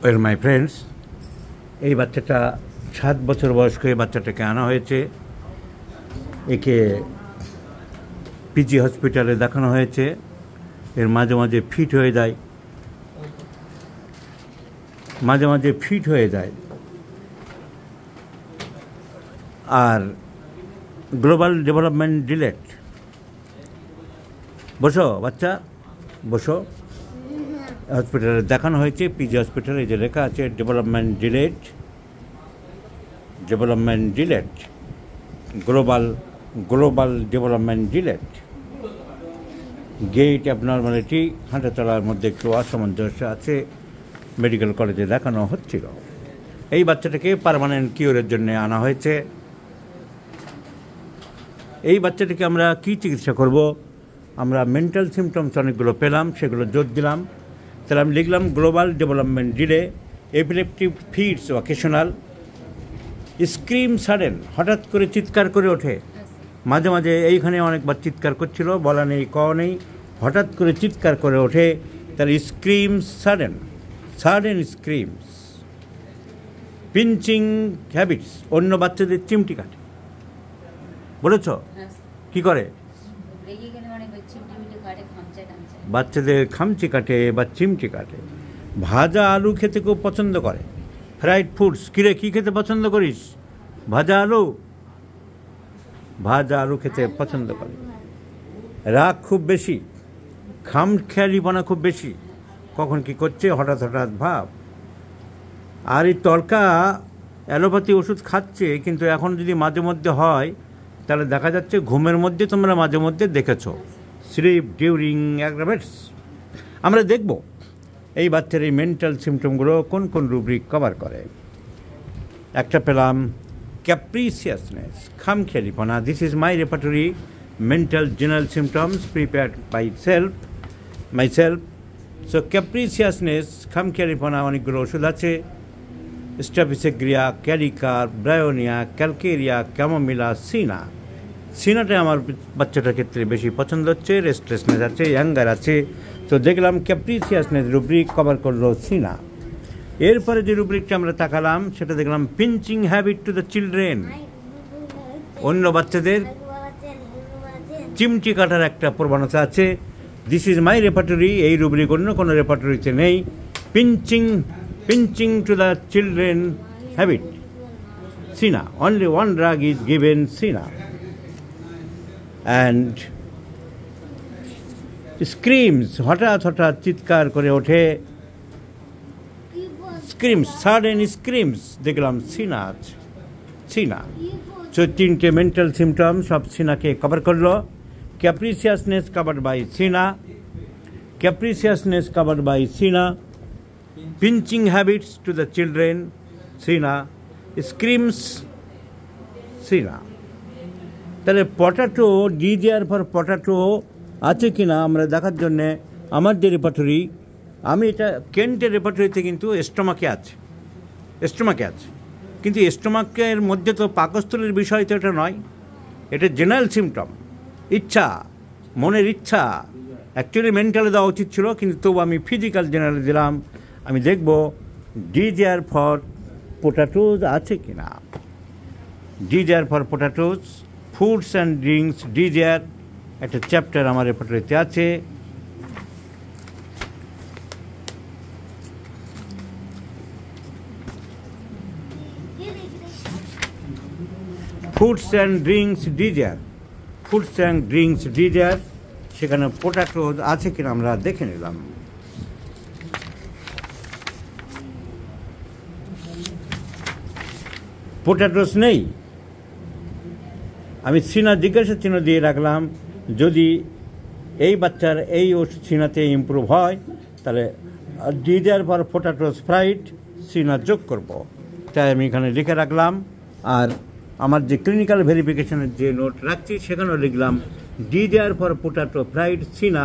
Well my friends, এই বাচ্চাটা 7 বছর বয়স্ক। এই বাচ্চাটাকে আনা হয়েছে, একে পিজি হসপিটালে দেখানো হয়েছে। এর মাঝে মাঝে ফিট হয়ে যায়, আর গ্লোবাল ডেভেলপমেন্ট ডিলেড। বসো বাচ্চা, বসো। হসপিটালে দেখানো হয়েছে, পিজি হসপিটালে যে লেখা আছে development delayed, global development delayed. Gait abnormality, হাঁটা চলার মধ্যে একটু অসামঞ্জস্য আছে, মেডিকেল কলেজে দেখানো হচ্ছিল। এই বাচ্চাটাকে পার্মানেন্ট কিওরের জন্য আনা হয়েছে। এই বাচ্চাটিকে আমরা কি চিকিৎসা করব? আমরা মেন্টাল সিমটমস অনেকগুলো পেলাম, সেগুলো জোর দিলাম। তাহলে আমি লিখলাম global development delay, epileptic fits occasional, scream sudden, হঠাৎ করে চিৎকার করে ওঠে। মাঝে মাঝে এইখানে অনেকবার চিৎকার করছিল, বলা নেই ক নেই, হঠাৎ করে চিৎকার করে ওঠে। তাহলে scream sudden screams. Pinching habits, অন্য বাচ্চাদের চিমটি কাটে। বলেছ কি করে? বাচ্চাদের খামচি কাটে বা চিমটি কাটে। ভাজা আলু খেতে খুব পছন্দ করে, ফ্রাইড ফুডস। কিরে, কি খেতে পছন্দ করিস? ভাজা আলু খেতে পছন্দ করে। রাগ খুব বেশি, খামখেয়ালিপনা খুব বেশি, কখন কি করছে হঠাৎ ভাব। আর এই তড়কা অ্যালোপ্যাথি ওষুধ খাচ্ছে, কিন্তু এখন যদি মাঝে মধ্যে হয় তাহলে দেখা যাচ্ছে ঘুমের মধ্যে তোমরা মাঝে মধ্যে দেখেছো স্লিপ ডিউরিং অ্যাগ্রাভেটস। আমরা দেখব এই বাচ্চার এই মেন্টাল সিমটমগুলো কোন কোন রুব্রিক কভার করে। একটা পেলাম ক্যাপ্রিসিয়াসনেস, খামখেয়ালিপনা। This is my repertory mental general symptoms prepared by myself. So capriciousness, খামখেয়ালিপনা, অনেকগুলো ওষুধ আছে। স্ট্যাফিসেগ্রিয়া, ক্যালিকার, ব্রায়োনিয়া, ক্যালকেরিয়া, ক্যামোমিলা, সিনাটা আমার বাচ্চাটার ক্ষেত্রে বেশি পছন্দ হচ্ছে। রেস্টলেসনেস আছে, অ্যাঙ্গার আছে। তো দেখলাম ক্যাপ্রিসিয়াসনেস রুব্রিক কভার করলো সিনা। এরপরে যে রুব্রিকটা আমরা তাকালাম সেটা দেখলাম pinching habit to the children, অন্য বাচ্চাদের চিমটি কাটার একটা প্রবণতা আছে। দিস ইজ মাই রেপার্টরি, এই রুব্রিক অন্য কোনো রেপার্টরিতে নেই। Pinching to the children habit, Sina. Only one drug is given, Sina. And screams, হঠাৎ চিৎকার করে ওঠে। Screams, sudden screams, দেখলাম সিনা। So 3টে মেন্টাল সিমটম সব সিনাকে কভার করলো। Capriciousness covered by Cina, pinching habits to the children, Sina, screams, Sina. তাহলে পটাটো, ডিজিআর ফর পটাটো আছে কিনা আমরা দেখার জন্যে আমার যে রেপার্টরি, আমি এটা কেন্টের রেপার্টরিতে কিন্তু স্টোমাকে আছে, কিন্তু স্টোমাকের মধ্যে তো পাকস্থলীর বিষয় তো এটা নয়, এটা জেনারেল সিমটম। মনের ইচ্ছা অ্যাকচুয়ালি মেন্টালে দেওয়া উচিত ছিল, কিন্তু তবু আমি ফিজিক্যাল জেনারেল দিলাম। আমি দেখব ডিজিআর ফর পোটাটোজ আছে কিনা। DGR for potatoes, foods and drinks, DGR একটা চ্যাপ্টার আমার রেপার্টরিতে আছে। ফুডস অ্যান্ড ড্রিঙ্কস ডিজিআর, সেখানে পোটাটোজ আছে কিনা আমরা দেখে নিলাম। পোটাটোস নেই। আমি সিনা জিজ্ঞাসা চিহ্ন দিয়ে রাখলাম, যদি এই বাচ্চার এই ওষুধ সিনাতে ইমপ্রুভ হয় তাহলে ডিজিআর ফর পোটাটোস ফ্রাইড সিনা যোগ করব। তাই আমি এখানে লিখে রাখলাম। আর আমার যে ক্লিনিক্যাল ভেরিফিকেশনের যে নোট রাখছি সেখানেও লিখলাম ডিজিআর ফর পোটাটো ফ্রাইড সিনা,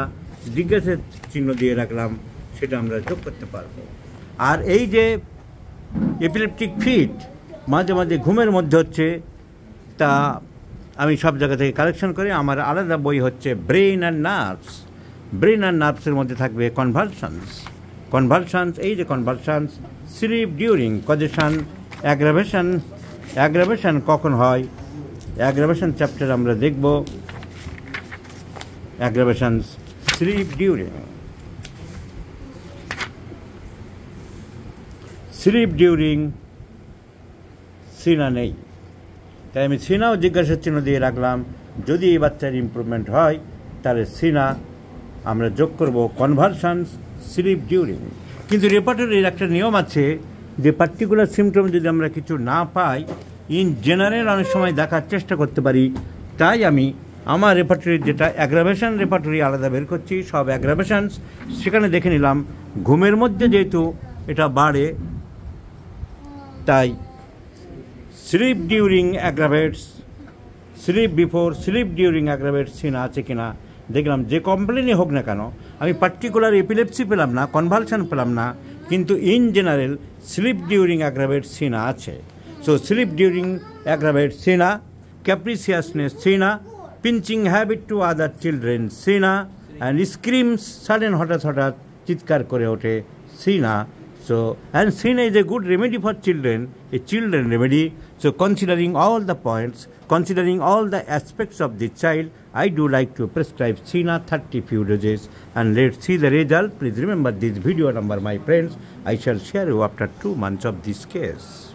জিজ্ঞাসা চিহ্ন দিয়ে রাখলাম, সেটা আমরা যোগ করতে পারবো। আর এই যে এপিলেপটিক ফিট মাঝে মাঝে ঘুমের মধ্যে হচ্ছে, তা আমি সব জায়গা থেকে কালেকশন করে আমার আলাদা বই হচ্ছে ব্রেন অ্যান্ড নার্ভসের মধ্যে থাকবে কনভালশনস, কনভালশনস, এই যে কনভালশনস, স্লিপ ডিউরিং, কজেশন, অ্যাগ্রাভেশন কখন হয়, অ্যাগ্রাভেশন চ্যাপ্টার আমরা দেখব। অ্যাগ্রাভেশনস, স্লিপ ডিউরিং, সিনা নেই, তাই আমি সিনাও জিজ্ঞাসা চিহ্ন দিয়ে রাখলাম। যদি এই বাচ্চার ইমপ্রুভমেন্ট হয় তাহলে সিনা আমরা যোগ করব কনভালশনস, স্লিপ ডিউরিং। কিন্তু রেপার্টরির একটা নিয়ম আছে যে পার্টিকুলার সিমটম যদি আমরা কিছু না পাই, ইন জেনারেল অনেক সময় দেখার চেষ্টা করতে পারি। তাই আমি আমার রেপার্টরির যেটা অ্যাগ্রাভেশন রেপার্টরি আলাদা বের করছি, সব অ্যাগ্রাভেশনস সেখানে দেখে নিলাম। ঘুমের মধ্যে যেহেতু এটা বাড়ে, তাই sleep during aggravates, sleep before, sleep during aggravates Cina আছে কিনা দেখলাম। যে কমপ্লেনই হোক না কেন, আমি পার্টিকুলার এপিলেপসি পেলাম না, কনভালশন পেলাম না, কিন্তু in general sleep during aggravate Cina আছে। So sleep during aggravate Cina, capriciousness Cina, pinching habit to other children Cina, and screams, sudden হঠাৎ হঠাৎ চিৎকার করে ওঠে সিনা। So, and Sina is a good remedy for children, a children remedy. So, considering all the points, considering all the aspects of the child, I do like to prescribe Sina 30 few doses, and let's see the result. Please remember this video number, my friends. I shall share you after 2 months of this case.